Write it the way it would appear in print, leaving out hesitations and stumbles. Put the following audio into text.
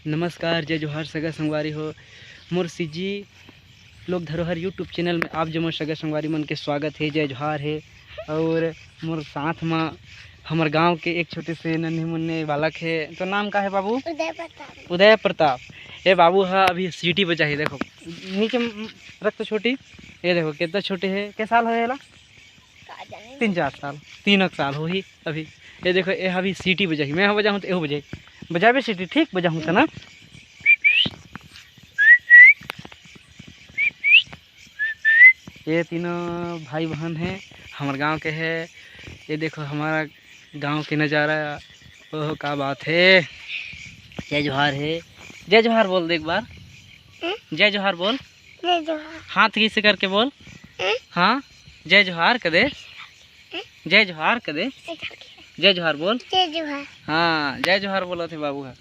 नमस्कार, जय जोहार सगा संगवारी हो। मोर सीजी लोक धरोहर यूट्यूब चैनल में आप जमो सगा संगवारी मन के स्वागत है, जय जोहार है। और मोर साथ में हमार गांव के एक छोटे से नन्हे मुन्ने बालक है। तो नाम का है बाबू? उदय प्रताप। उदय प्रताप। ये बाबू है अभी सीटी बजा है। देखो नीचे रख तो छोटी, ये देखो कितना छोटे है। क्या साल हो गया? 3-4 साल, 3 साल हो ही अभी। ये देखो ये अभी सीटी बजाई, मैं बजाऊँ तो एहो बजाई, बजाबे सीटी ठीक बजाऊँ तो ना। ये तीनों भाई बहन हैं, हमारे गांव के हैं। ये देखो हमारा गांव के नज़ारा। ओह क्या बात है। जय जोहार है। जय जोहार बोल दे एक बार। जय जोहार बोल। जय जोहार। हाथ किसे करके बोल। हाँ जय जोहार कदे। जय जोहार कदे। जय जोहार बोल। जय जोहार। हाँ जय जोहार बोलो थे बाबू है।